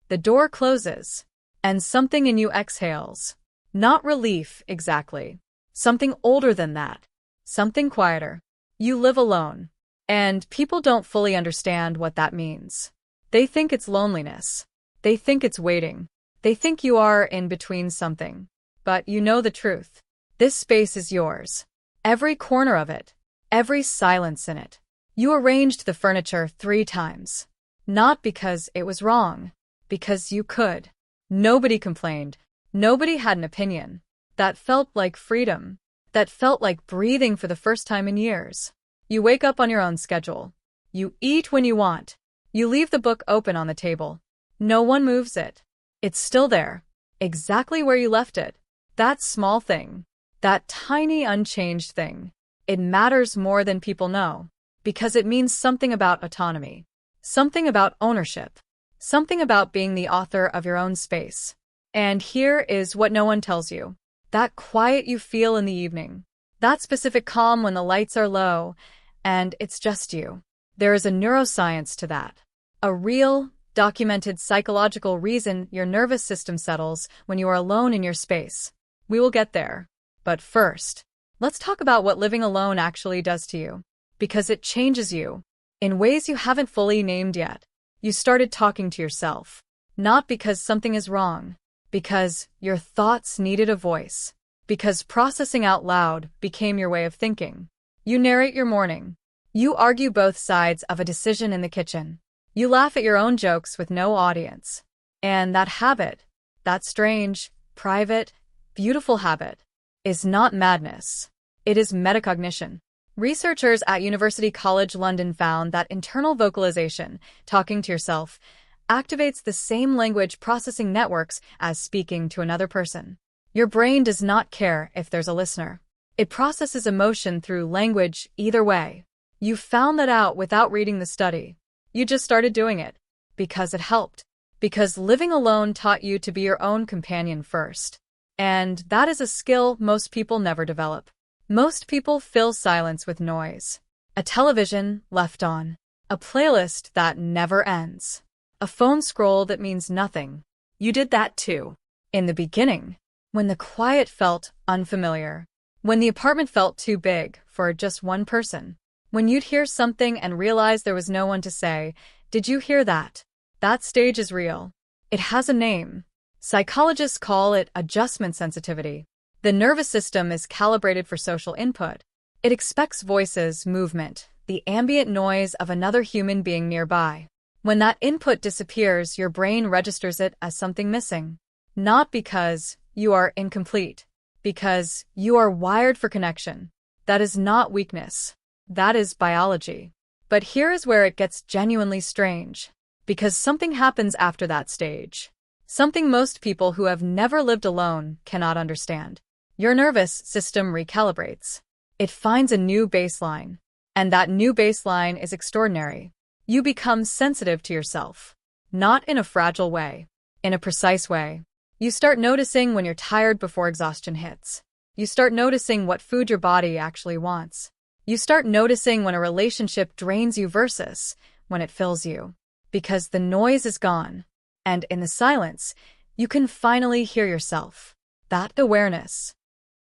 The door closes, and something in you exhales. Not relief, exactly. Something older than that. Something quieter. You live alone, and people don't fully understand what that means. They think it's loneliness. They think it's waiting. They think you are in between something. But you know the truth. This space is yours. Every corner of it. Every silence in it. You arranged the furniture 3 times. Not because it was wrong. Because you could. Nobody complained. Nobody had an opinion. That felt like freedom. That felt like breathing for the first time in years. You wake up on your own schedule. You eat when you want. You leave the book open on the table. No one moves it. It's still there. Exactly where you left it. That small thing. That tiny unchanged thing. It matters more than people know. Because it means something about autonomy. Something about ownership. Something about being the author of your own space. And here is what no one tells you. That quiet you feel in the evening. That specific calm when the lights are low, and it's just you. There is a neuroscience to that. A real, documented psychological reason your nervous system settles when you are alone in your space. We will get there. But first, let's talk about what living alone actually does to you. Because it changes you. In ways you haven't fully named yet. You started talking to yourself. Not because something is wrong. Because your thoughts needed a voice. Because processing out loud became your way of thinking. You narrate your morning. You argue both sides of a decision in the kitchen. You laugh at your own jokes with no audience. And that habit, that strange, private, beautiful habit, is not madness. It is metacognition. Researchers at University College London found that internal vocalization, talking to yourself, activates the same language processing networks as speaking to another person. Your brain does not care if there's a listener. It processes emotion through language either way. You found that out without reading the study. You just started doing it. Because it helped. Because living alone taught you to be your own companion first. And that is a skill most people never develop. Most people fill silence with noise. A television left on. A playlist that never ends. A phone scroll that means nothing. You did that too. In the beginning. When the quiet felt unfamiliar. When the apartment felt too big for just one person. When you'd hear something and realize there was no one to say, "Did you hear that?" That stage is real. It has a name. Psychologists call it adjustment sensitivity. The nervous system is calibrated for social input. It expects voices, movement, the ambient noise of another human being nearby. When that input disappears, your brain registers it as something missing. Not because you are incomplete. Because you are wired for connection. That is not weakness. That is biology. But here is where it gets genuinely strange. Because something happens after that stage. Something most people who have never lived alone cannot understand. Your nervous system recalibrates. It finds a new baseline. And that new baseline is extraordinary. You become sensitive to yourself. Not in a fragile way. In a precise way. You start noticing when you're tired before exhaustion hits. You start noticing what food your body actually wants. You start noticing when a relationship drains you versus when it fills you. Because the noise is gone. And in the silence, you can finally hear yourself. That awareness,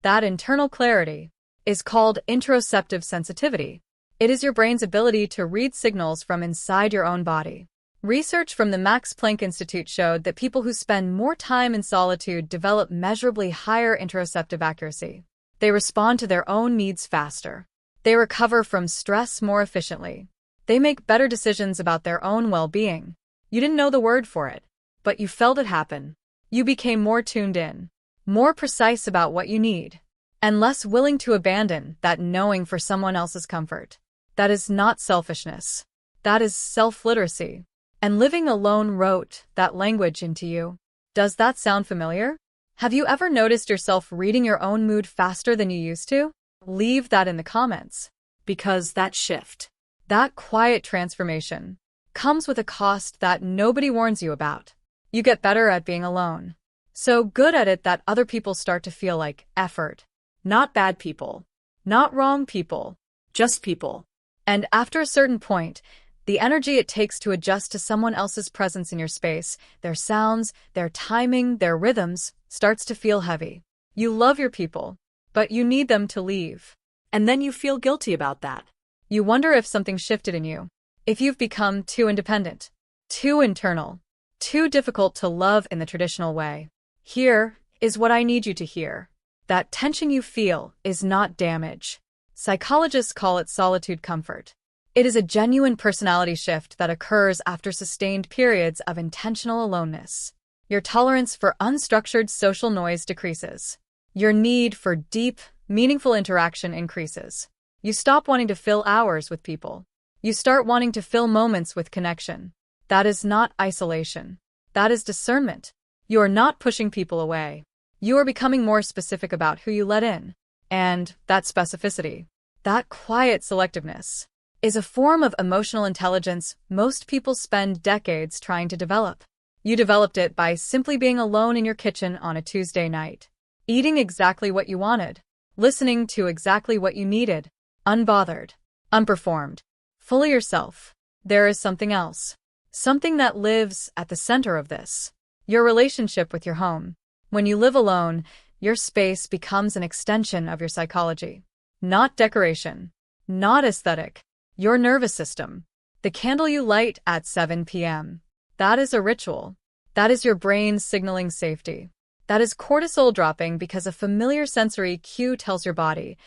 that internal clarity, is called interoceptive sensitivity. It is your brain's ability to read signals from inside your own body. Research from the Max Planck Institute showed that people who spend more time in solitude develop measurably higher interoceptive accuracy. They respond to their own needs faster. They recover from stress more efficiently. They make better decisions about their own well-being. You didn't know the word for it, but you felt it happen. You became more tuned in, more precise about what you need, and less willing to abandon that knowing for someone else's comfort. That is not selfishness. That is self-literacy. And living alone wrote that language into you. Does that sound familiar? Have you ever noticed yourself reading your own mood faster than you used to? Leave that in the comments. Because that shift, that quiet transformation, comes with a cost that nobody warns you about. You get better at being alone. So good at it that other people start to feel like effort. Not bad people. Not wrong people. Just people. And after a certain point, The energy it takes to adjust to someone else's presence in your space, their sounds, their timing, their rhythms, starts to feel heavy. You love your people, but you need them to leave. And then you feel guilty about that. You wonder if something shifted in you, if you've become too independent, too internal, too difficult to love in the traditional way. Here is what I need you to hear. That tension you feel is not damage. Psychologists call it solitude comfort. It is a genuine personality shift that occurs after sustained periods of intentional aloneness. Your tolerance for unstructured social noise decreases. Your need for deep, meaningful interaction increases. You stop wanting to fill hours with people. You start wanting to fill moments with connection. That is not isolation. That is discernment. You are not pushing people away. You are becoming more specific about who you let in. And that specificity, that quiet selectiveness, is a form of emotional intelligence most people spend decades trying to develop. You developed it by simply being alone in your kitchen on a Tuesday night, eating exactly what you wanted, listening to exactly what you needed, unbothered, unperformed, fully yourself. There is something else, something that lives at the center of this: your relationship with your home. When you live alone, your space becomes an extension of your psychology. Not decoration, not aesthetic. Your nervous system. The candle you light at 7 p.m. That is a ritual. That is your brain signaling safety. That is cortisol dropping because a familiar sensory cue tells your body,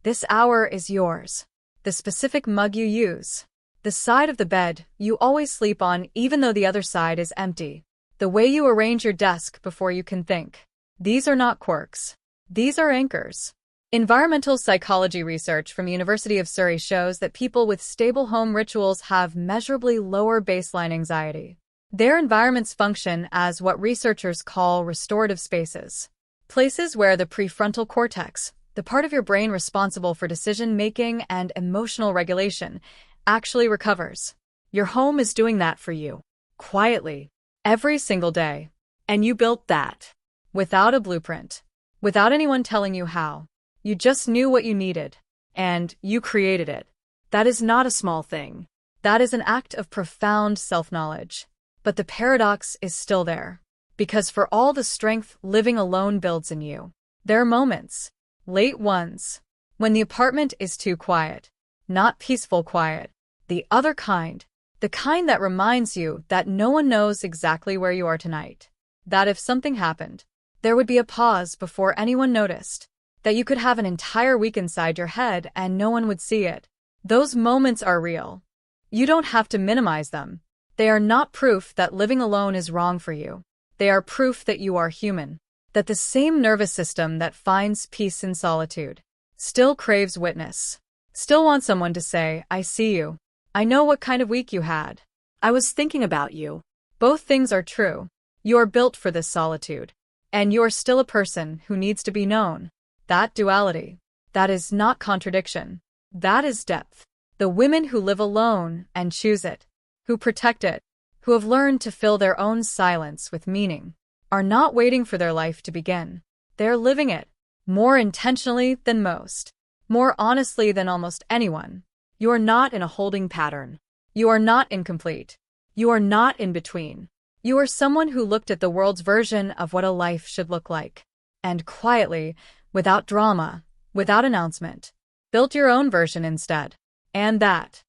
this hour is yours. The specific mug you use. The side of the bed you always sleep on even though the other side is empty. The way you arrange your desk before you can think. These are not quirks. These are anchors. Environmental psychology research from University of Surrey shows that people with stable home rituals have measurably lower baseline anxiety. Their environments function as what researchers call restorative spaces. Places where the prefrontal cortex, the part of your brain responsible for decision-making and emotional regulation, actually recovers. Your home is doing that for you, quietly, every single day. And you built that. Without a blueprint. Without anyone telling you how. You just knew what you needed, and you created it. That is not a small thing. That is an act of profound self-knowledge. But the paradox is still there. Because for all the strength living alone builds in you, there are moments, late ones, when the apartment is too quiet. Not peaceful quiet. The other kind. The kind that reminds you that no one knows exactly where you are tonight. That if something happened, there would be a pause before anyone noticed. That you could have an entire week inside your head and no one would see it. Those moments are real. You don't have to minimize them. They are not proof that living alone is wrong for you. They are proof that you are human. That the same nervous system that finds peace in solitude still craves witness. Still wants someone to say, I see you. I know what kind of week you had. I was thinking about you. Both things are true. You are built for this solitude. And you are still a person who needs to be known. That duality. That is not contradiction. That is depth. The women who live alone and choose it, who protect it, who have learned to fill their own silence with meaning, are not waiting for their life to begin. They're living it, more intentionally than most, more honestly than almost anyone. You are not in a holding pattern. You are not incomplete. You are not in between. You are someone who looked at the world's version of what a life should look like, and quietly, without drama, without announcement, built your own version instead. And that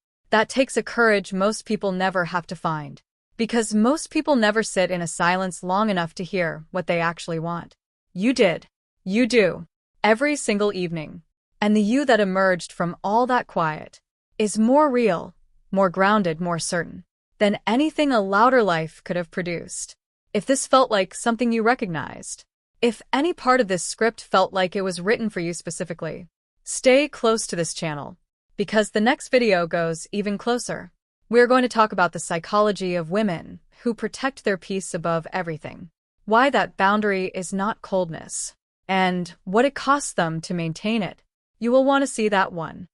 takes a courage most people never have to find. Because most people never sit in a silence long enough to hear what they actually want. You did. You do. Every single evening. And the you that emerged from all that quiet is more real, more grounded, more certain than anything a louder life could have produced. If this felt like something you recognized, if any part of this script felt like it was written for you specifically, stay close to this channel, because the next video goes even closer. We're going to talk about the psychology of women who protect their peace above everything, why that boundary is not coldness, and what it costs them to maintain it. You will want to see that one.